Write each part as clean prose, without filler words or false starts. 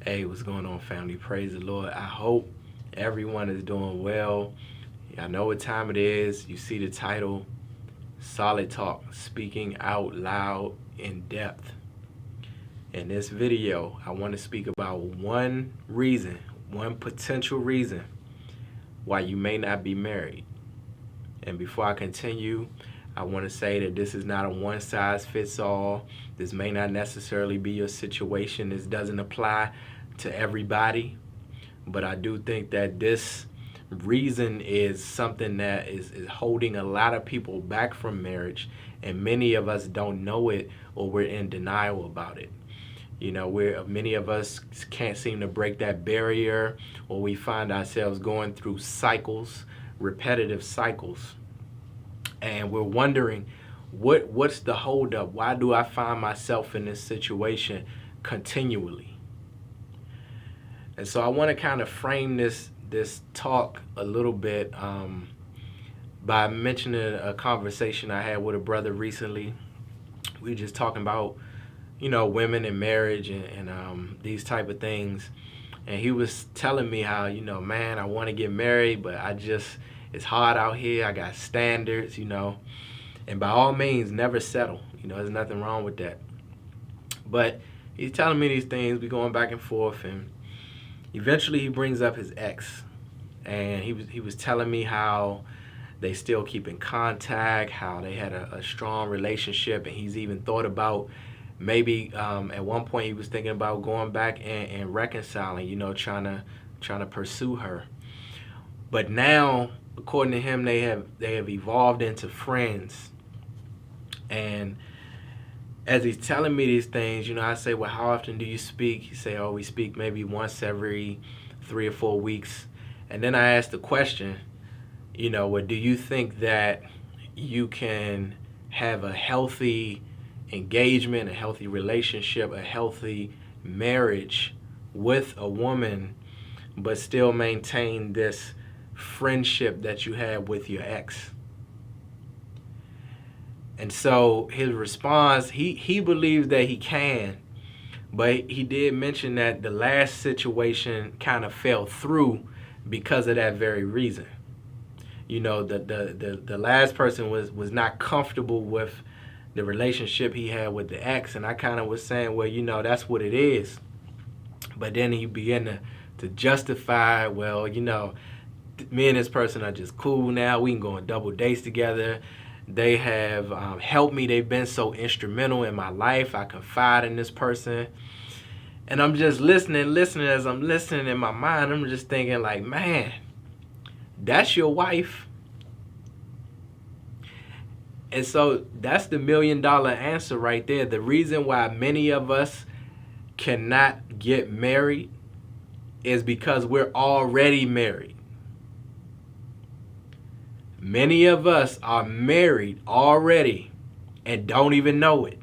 Hey, what's going on, family? Praise the Lord. I hope everyone is doing well. I know what time it is. You see the title, Solid Talk, speaking out loud in depth. In this video, I want to speak about one reason, one potential reason why you may not be married. And before I continue, I want to say that this is not a one-size-fits-all. This may not necessarily be your situation. This doesn't apply to everybody. But I do think that this reason is something that is holding a lot of people back from marriage. And many of us don't know it, or we're in denial about it. You know, many of us can't seem to break that barrier, or we find ourselves going through cycles, repetitive cycles. And we're wondering, what's the holdup? Why do I find myself in this situation continually? And so I want to kind of frame this talk a little bit by mentioning a conversation I had with a brother recently. We were just talking about, women and marriage and these type of things. And he was telling me how, man, I want to get married, but it's hard out here. I got standards, and by all means, never settle. There's nothing wrong with that. But he's telling me these things. We going back and forth, and eventually he brings up his ex, and he was telling me how they still keep in contact, how they had a strong relationship, and he's even thought about maybe at one point he was thinking about going back and reconciling, trying to pursue her. But now, according to him, they have evolved into friends. And as he's telling me these things, I say, well, how often do you speak? He say, oh, we speak maybe once every 3 or 4 weeks. And then I asked the question, well, do you think that you can have a healthy engagement, a healthy relationship, a healthy marriage with a woman, but still maintain this friendship that you had with your ex? And so his response, he believes that he can, but he did mention that the last situation kind of fell through because of that very reason. The last person was not comfortable with the relationship he had with the ex, and I kind of was saying, well, that's what it is. But then he began to justify, well, me and this person are just cool now. We can go on double dates together. They have helped me. They've been so instrumental in my life. I confide in this person. And I'm just listening. As I'm listening in my mind, I'm just thinking like, man, that's your wife? And so that's the $1 million answer right there. The reason why many of us cannot get married is because we're already married. Many of us are married already and don't even know it.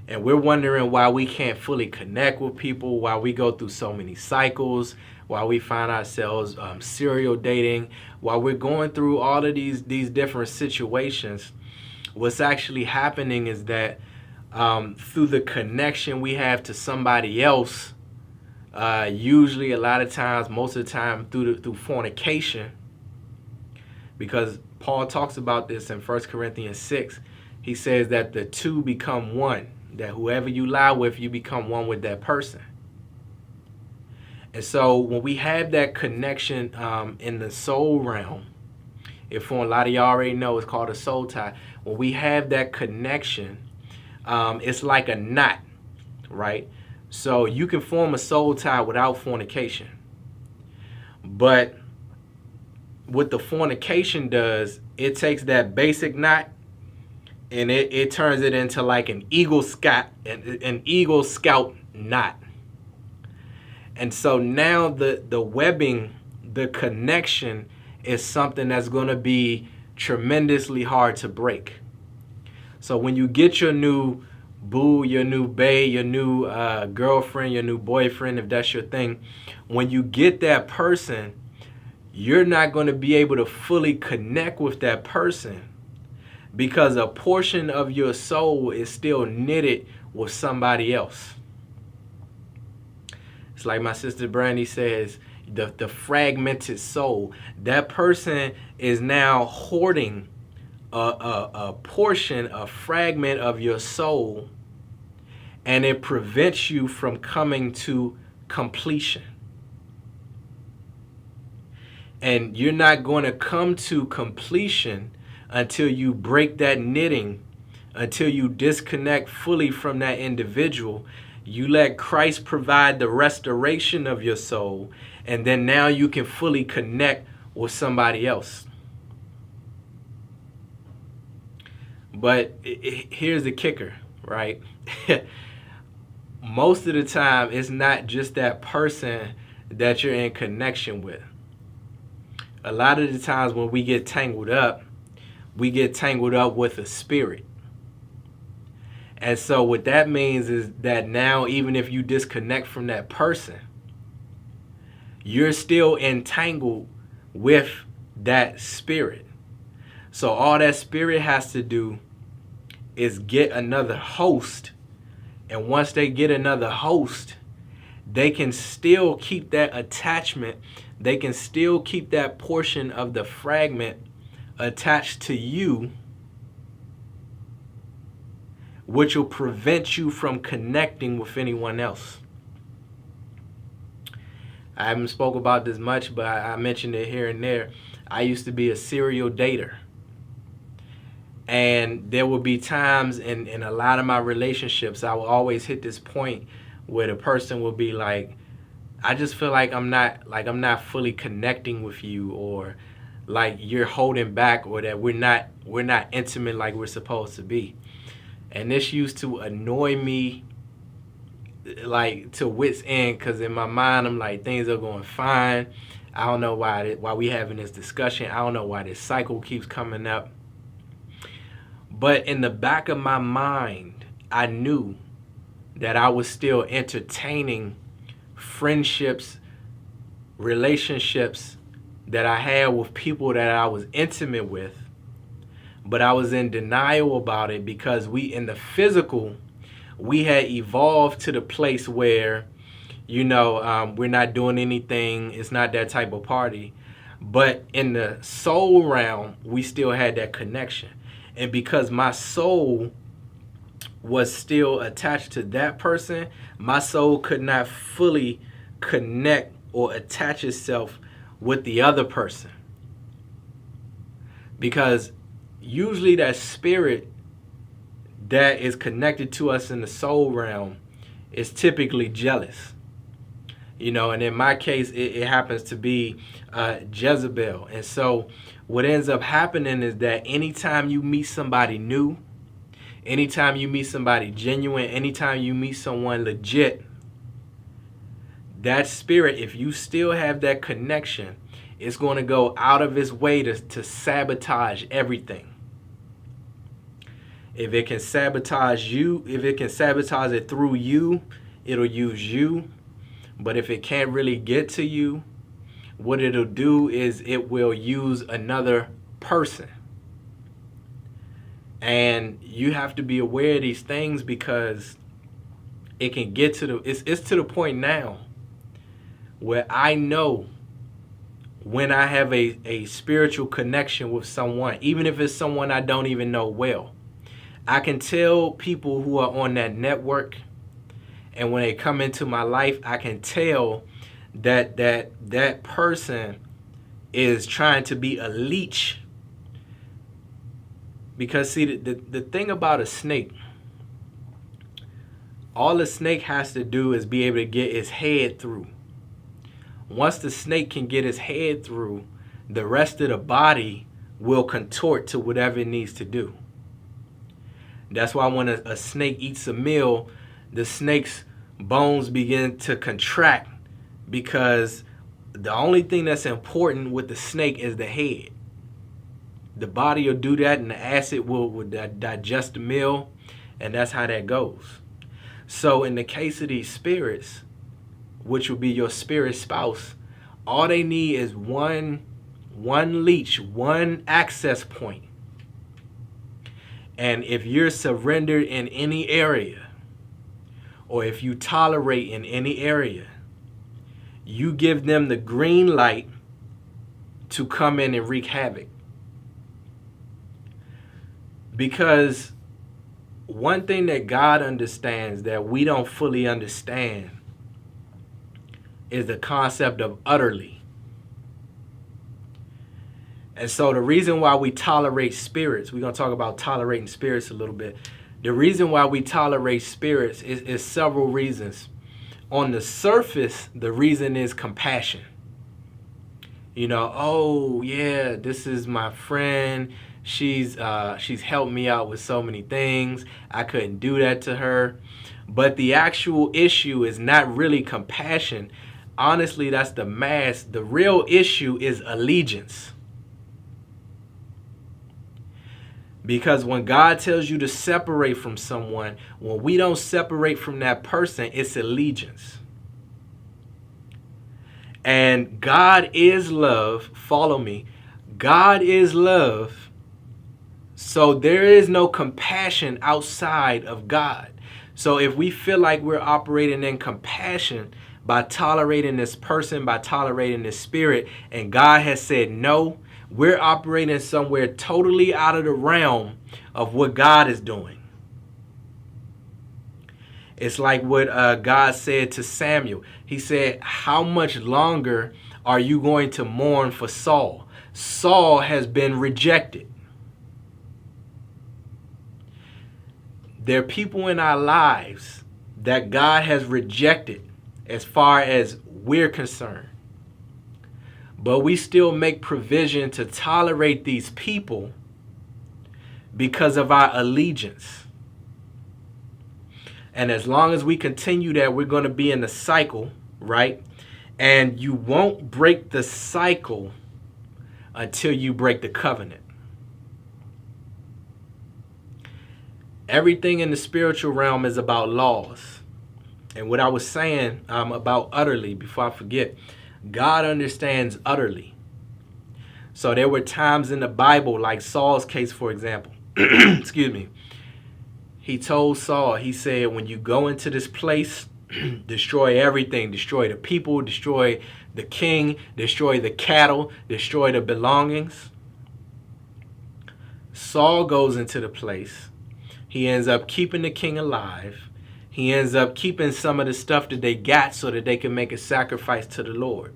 And we're wondering why we can't fully connect with people, why we go through so many cycles, why we find ourselves serial dating, while we're going through all of these different situations. What's actually happening is that through the connection we have to somebody else, usually a lot of times, most of the time through fornication, because Paul talks about this in 1 Corinthians 6. He says that the two become one, that whoever you lie with, you become one with that person. And so when we have that connection in the soul realm, if for a lot of y'all already know, it's called a soul tie. When we have that connection, it's like a knot, right? So you can form a soul tie without fornication. But what the fornication does, it takes that basic knot and it turns it into like an Eagle Scout knot. And so now the webbing, the connection is something that's going to be tremendously hard to break. So when you get your new boo, your new bae, your new girlfriend, your new boyfriend, if that's your thing, when you get that person, you're not going to be able to fully connect with that person because a portion of your soul is still knitted with somebody else. It's like my sister Brandy says, the fragmented soul. That person is now hoarding a portion, a fragment of your soul, and it prevents you from coming to completion. And you're not going to come to completion until you break that knitting, until you disconnect fully from that individual. You let Christ provide the restoration of your soul, and then now you can fully connect with somebody else. But here's the kicker, right? Most of the time, it's not just that person that you're in connection with. A lot of the times when we get tangled up with a spirit. And so what that means is that now, even if you disconnect from that person, you're still entangled with that spirit. So all that spirit has to do is get another host. And once they get another host, they can still keep that attachment. They can still keep that portion of the fragment attached to you, which will prevent you from connecting with anyone else. I haven't spoke about this much, but I mentioned it here and there. I used to be a serial dater. And there would be times in a lot of my relationships, I would always hit this point where the person will be like, I just feel like I'm not fully connecting with you, or like you're holding back, or that we're not intimate like we're supposed to be. And this used to annoy me like to wit's end, because in my mind I'm like, things are going fine. I don't know why we having this discussion. I don't know why this cycle keeps coming up. But in the back of my mind, I knew that I was still entertaining friendships, relationships that I had with people that I was intimate with. But I was in denial about it because in the physical, we had evolved to the place where, we're not doing anything. It's not that type of party. But in the soul realm, we still had that connection. And because my soul was still attached to that person, my soul could not fully connect or attach itself with the other person. Because usually that spirit that is connected to us in the soul realm is typically jealous. And in my case, it happens to be Jezebel. And so what ends up happening is that anytime you meet somebody new, anytime you meet somebody genuine, anytime you meet someone legit, that spirit, if you still have that connection, it's going to go out of its way to sabotage everything. If it can sabotage you, if it can sabotage it through you, it'll use you. But if it can't really get to you, what it'll do is it will use another person. And you have to be aware of these things, because it can get to it's to the point now where I know when I have a spiritual connection with someone, even if it's someone I don't even know well. I can tell people who are on that network, and when they come into my life, I can tell that person is trying to be a leech. Because see, the thing about a snake, all a snake has to do is be able to get its head through. Once the snake can get its head through, the rest of the body will contort to whatever it needs to do. That's why when a snake eats a meal, the snake's bones begin to contract, because the only thing that's important with the snake is the head. The body will do that, and the acid will digest the meal, and that's how that goes. So in the case of these spirits, which will be your spirit spouse, all they need is one leech, one access point. And if you're surrendered in any area, or if you tolerate in any area, you give them the green light to come in and wreak havoc. Because one thing that God understands that we don't fully understand is the concept of utterly. And so the reason why we tolerate spirits, we're going to talk about tolerating spirits a little bit. The reason why we tolerate spirits is several reasons. On the surface, the reason is compassion. You know, oh yeah, this is my friend. She's helped me out with so many things. I couldn't do that to her. But the actual issue is not really compassion. Honestly, that's the mask. The real issue is allegiance. Because when God tells you to separate from someone, when we don't separate from that person, it's allegiance. And God is love. Follow me. God is love. So there is no compassion outside of God. So if we feel like we're operating in compassion by tolerating this person, by tolerating this spirit, and God has said no, we're operating somewhere totally out of the realm of what God is doing. It's like what God said to Samuel. He said, how much longer are you going to mourn for Saul? Saul has been rejected. There are people in our lives that God has rejected as far as we're concerned. But we still make provision to tolerate these people because of our allegiance. And as long as we continue that, we're going to be in the cycle, right? And you won't break the cycle until you break the covenant. Everything in the spiritual realm is about laws. And what I was saying about utterly, before I forget, God understands utterly. So there were times in the Bible, like Saul's case, for example. Excuse me. He told Saul, he said, when you go into this place, destroy everything. Destroy the people, destroy the king, destroy the cattle, destroy the belongings. Saul goes into the place. He ends up keeping the king alive. He ends up keeping some of the stuff that they got so that they can make a sacrifice to the Lord.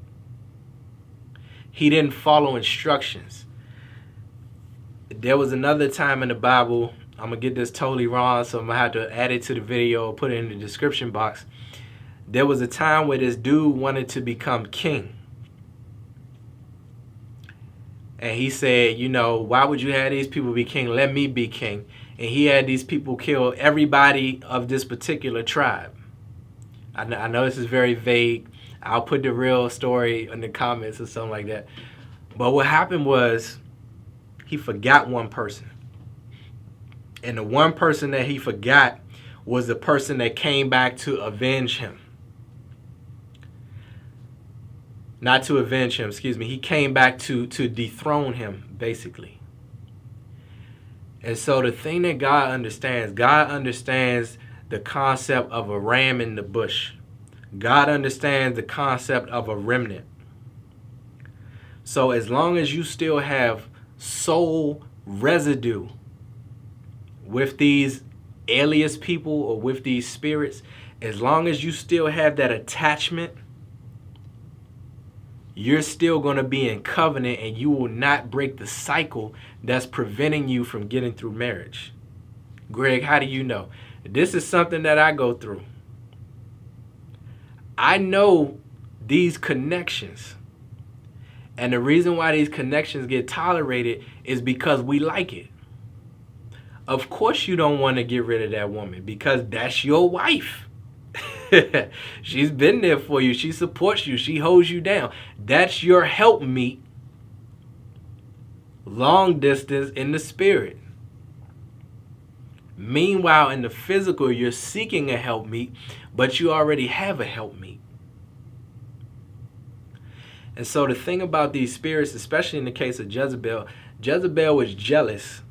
He didn't follow instructions. There was another time in the Bible, I'm going to get this totally wrong, so I'm going to have to add it to the video or put it in the description box. There was a time where this dude wanted to become king. And he said, you know, why would you have these people be king? Let me be king. And he had these people kill everybody of this particular tribe. I know this is very vague. I'll put the real story in the comments or something like that. But what happened was he forgot one person. And the one person that he forgot was the person that came back to avenge him. Not to avenge him, excuse me. He came back to dethrone him, basically. And so the thing that God understands the concept of a ram in the bush. God understands the concept of a remnant. So as long as you still have soul residue with these alias people or with these spirits, as long as you still have that attachment, you're still going to be in covenant and you will not break the cycle that's preventing you from getting through marriage. Greg, how do you know? This is something that I go through. I know these connections. And the reason why these connections get tolerated is because we like it. Of course you don't want to get rid of that woman because that's your wife. She's been there for you. She supports you. She holds you down. That's your helpmeet. Long distance in the spirit. Meanwhile, in the physical, you're seeking a helpmeet, but you already have a helpmeet. And so the thing about these spirits, especially in the case of Jezebel, Jezebel was jealous,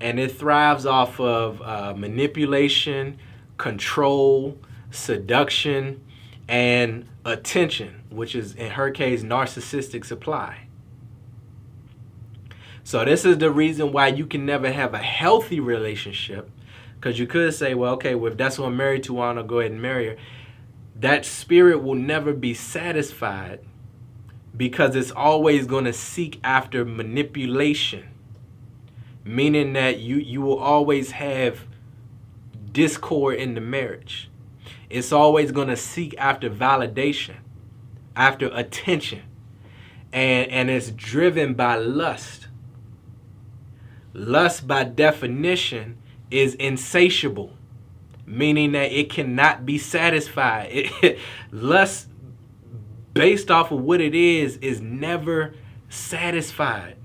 and it thrives off of manipulation, control, seduction, and attention, which is in her case narcissistic supply. So this is the reason why you can never have a healthy relationship, because you could say, well, okay, well, if that's what I'm married to, I want to go ahead and marry her. That spirit will never be satisfied because it's always going to seek after manipulation, meaning that you will always have discord in the marriage. It's always going to seek after validation, after attention, and it's driven by lust. Lust, by definition, is insatiable, meaning that it cannot be satisfied. Lust, based off of what it is never satisfied.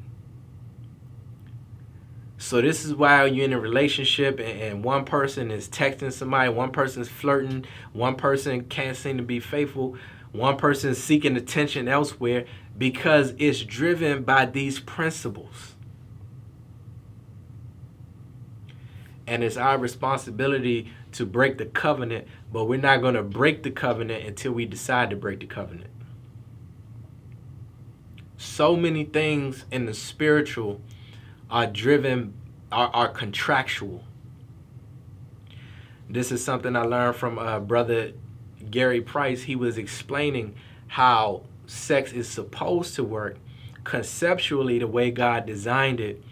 So this is why you're in a relationship and one person is texting somebody, one person's flirting, one person can't seem to be faithful, one person is seeking attention elsewhere, because it's driven by these principles. And it's our responsibility to break the covenant, but we're not going to break the covenant until we decide to break the covenant. So many things in the spiritual are driven, are contractual. This is something I learned from Brother Gary Price. He was explaining how sex is supposed to work conceptually, the way God designed it.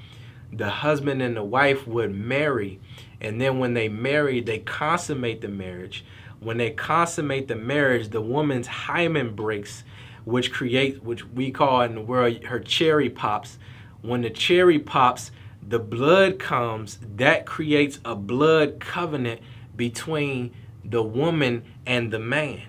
The husband and the wife would marry, and then when they marry, they consummate the marriage. When they consummate the marriage, the woman's hymen breaks, which we call in the world her cherry pops. When the cherry pops, the blood comes. That creates a blood covenant between the woman and the man.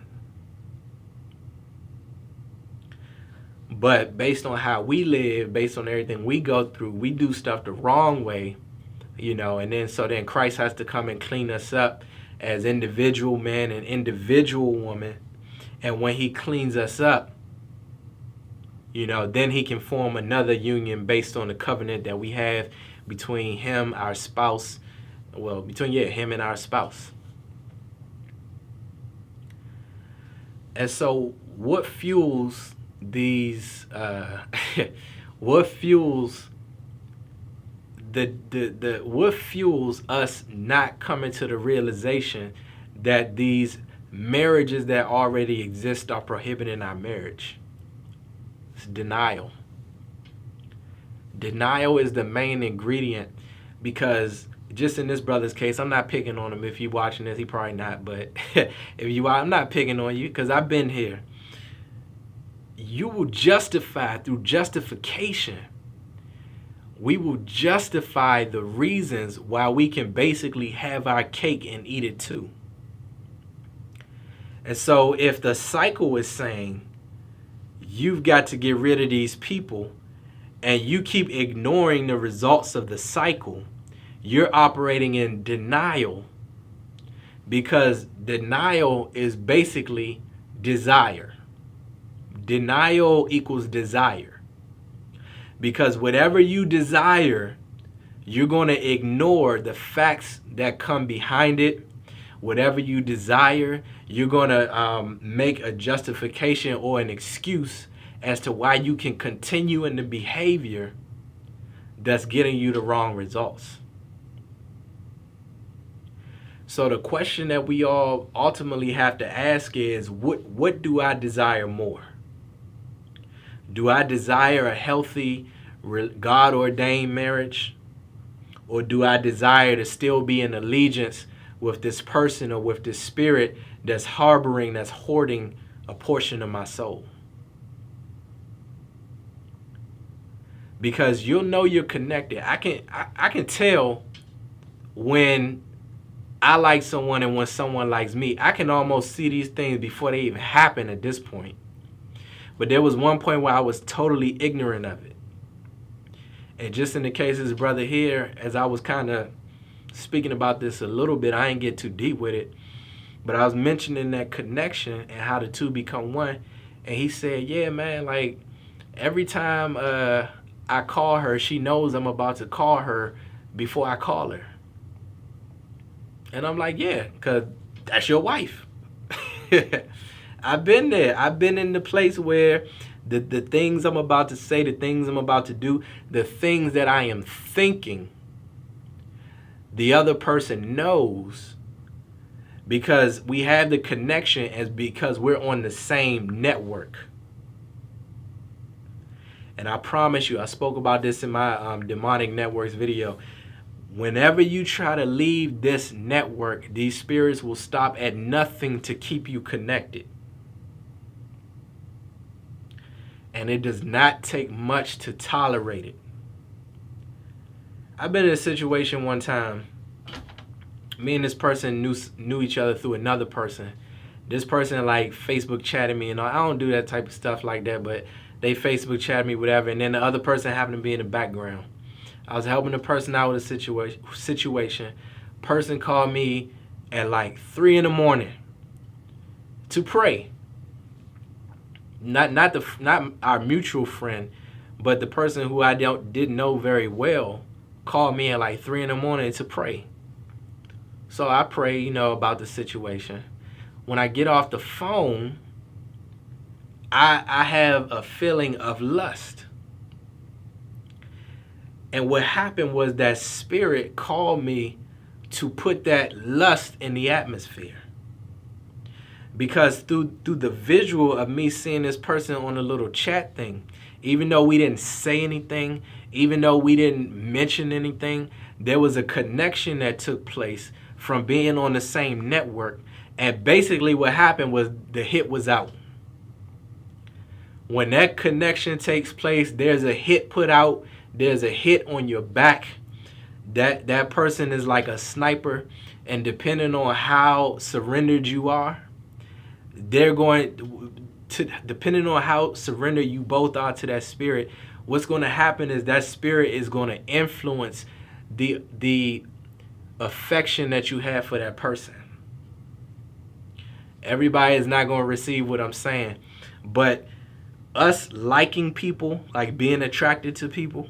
But based on how we live, based on everything we go through, we do stuff the wrong way, and then Christ has to come and clean us up as individual men and individual women. And when he cleans us up, then he can form another union based on the covenant that we have between him, our spouse, him and our spouse. And so what fuels these what fuels us not coming to the realization that these marriages that already exist are prohibiting our marriage? It's denial. Denial is the main ingredient, because just in this brother's case, I'm not picking on him. If you're watching this, he probably not, but if you are, I'm not picking on you, because I've been here. You will justify, through justification, we will justify the reasons why we can basically have our cake and eat it too. And so if the cycle is saying you've got to get rid of these people and you keep ignoring the results of the cycle, you're operating in denial, because denial is basically desire. Denial equals desire. Because whatever you desire, you're going to ignore the facts that come behind it. Whatever you desire, you're going to make a justification or an excuse as to why you can continue in the behavior that's getting you the wrong results. So the question that we all ultimately have to ask is, what do I desire more? Do I desire a healthy, God-ordained marriage? Or do I desire to still be in allegiance with this person or with this spirit that's harboring, that's hoarding a portion of my soul? Because you'll know you're connected. I can tell when I like someone and when someone likes me. I can almost see these things before they even happen at this point. But there was one point where I was totally ignorant of it. And just in the case of this brother here, as I was kind of speaking about this a little bit, I didn't get too deep with it, but I was mentioning that connection and how the two become one. And he said, yeah, man, like every time I call her, she knows I'm about to call her before I call her. And I'm like, yeah, because that's your wife. I've been there. I've been in the place where the things I'm about to say, the things I'm about to do, the things that I am thinking, the other person knows, because we have the connection as because we're on the same network. And I promise you, I spoke about this in my demonic networks video. Whenever you try to leave this network, these spirits will stop at nothing to keep you connected. And it does not take much to tolerate it. I've been in a situation one time. Me and this person knew each other through another person. This person like Facebook chatted me, and I don't do that type of stuff like that, but they Facebook chatted me, whatever, and then the other person happened to be in the background. I was helping the person out with a situation. Person called me at like 3 in the morning to pray. Not our mutual friend, but the person who I didn't know very well called me at like 3 in the morning to pray. So I pray, about the situation. When I get off the phone, I have a feeling of lust. And what happened was that spirit called me to put that lust in the atmosphere. Because through the visual of me seeing this person on a little chat thing, even though we didn't say anything, even though we didn't mention anything, there was a connection that took place from being on the same network. And basically what happened was the hit was out. When that connection takes place, there's a hit put out, there's a hit on your back. That person is like a sniper, and depending on how surrendered you are, they're going to, depending on how surrendered you both are to that spirit, what's going to happen is that spirit is going to influence the affection that you have for that person. Everybody is not going to receive what I'm saying, but us liking people, like being attracted to people,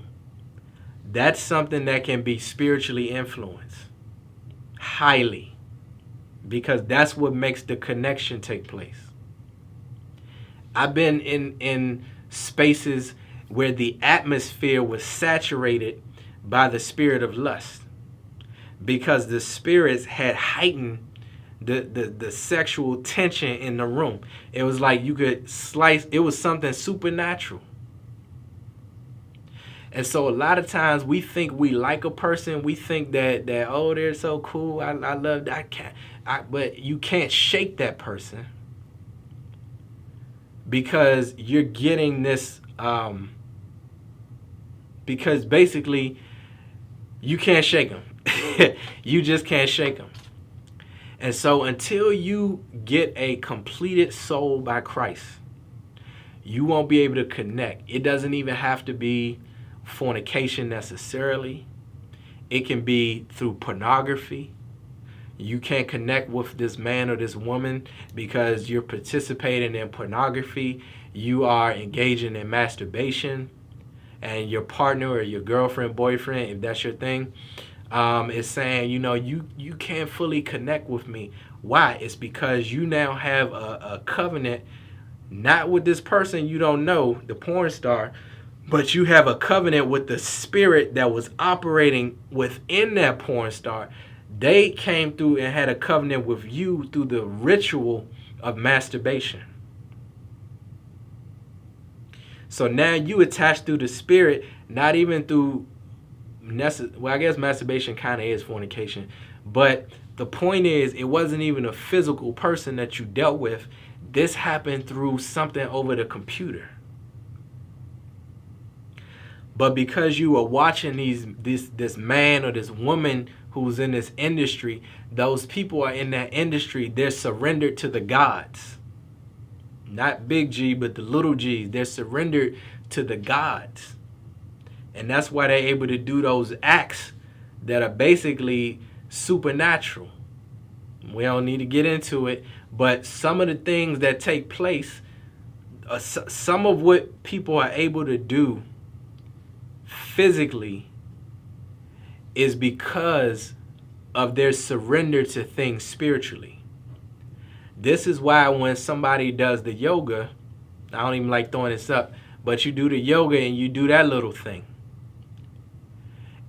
that's something that can be spiritually influenced highly, because that's what makes the connection take place. I've been in spaces where the atmosphere was saturated by the spirit of lust, because the spirits had heightened the sexual tension in the room. It was like you could slice, it was something supernatural. And so a lot of times we think we like a person, we think that oh, they're so cool, I love that, but you can't shake that person, because you're getting this, because basically you can't shake them. You just can't shake them. And so until you get a completed soul by Christ, you won't be able to connect. It doesn't even have to be fornication necessarily. It can be through pornography. You can't connect with this man or this woman because you're participating in pornography. You are engaging in masturbation, and your partner or your girlfriend, boyfriend, if that's your thing, is saying, you can't fully connect with me. Why? It's because you now have a covenant, not with this person you don't know, the porn star, but you have a covenant with the spirit that was operating within that porn star. They came through and had a covenant with you through the ritual of masturbation. So now you attach through the spirit, not even through, well, I guess masturbation kind of is fornication. But the point is, it wasn't even a physical person that you dealt with. This happened through something over the computer. But because you were watching this man or this woman who's in this industry, those people are in that industry, they're surrendered to the gods. Not big G, but the little G's. They're surrendered to the gods. And that's why they're able to do those acts that are basically supernatural. We don't need to get into it, but some of the things that take place, some of what people are able to do physically is because of their surrender to things spiritually. This is why when somebody does the yoga, I don't even like throwing this up, but you do the yoga and you do that little thing.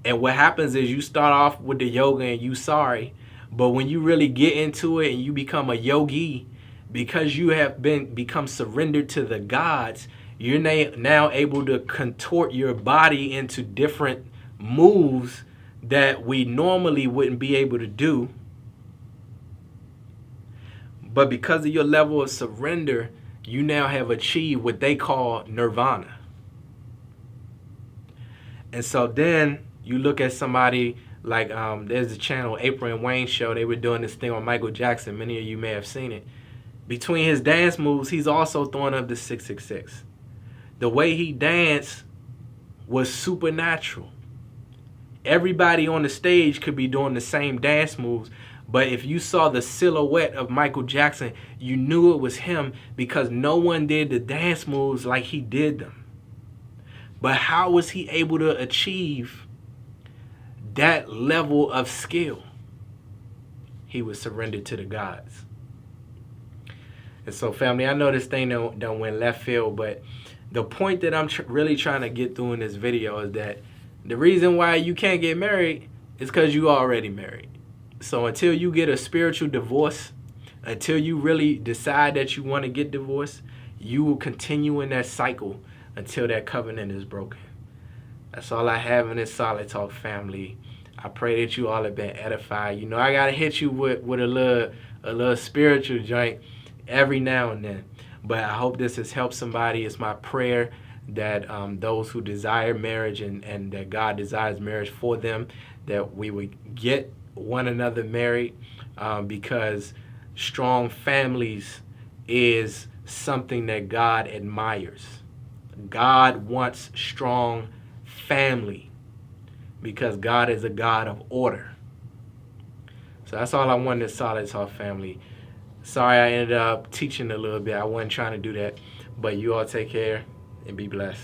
And what happens is you start off with the yoga and you sorry, but when you really get into it and you become a yogi, because you have become surrendered to the gods, you're now able to contort your body into different moves that we normally wouldn't be able to do. But because of your level of surrender, you now have achieved what they call nirvana. And so then you look at somebody like, there's the channel April and Wayne show. They were doing this thing on Michael Jackson. Many of you may have seen it. Between his dance moves, he's also throwing up the 666. The way he danced was supernatural. Everybody on the stage could be doing the same dance moves, but if you saw the silhouette of Michael Jackson, you knew it was him because no one did the dance moves like he did them. But how was he able to achieve that level of skill? He was surrendered to the gods. And so, family, I know this thing don't went left field, but the point that I'm really trying to get through in this video is that the reason why you can't get married is because you already married. So until you get a spiritual divorce, until you really decide that you want to get divorced, you will continue in that cycle until that covenant is broken. That's all I have in this Solid Talk family. I pray that you all have been edified. You know, I got to hit you with a little spiritual joint every now and then. But I hope this has helped somebody. It's my prayer that those who desire marriage and that God desires marriage for them, that we would get one another married, because strong families is something that God admires. God wants strong family because God is a God of order. So that's all I wanted, Solid Talk family. Sorry I ended up teaching a little bit. I wasn't trying to do that. But you all take care and be blessed.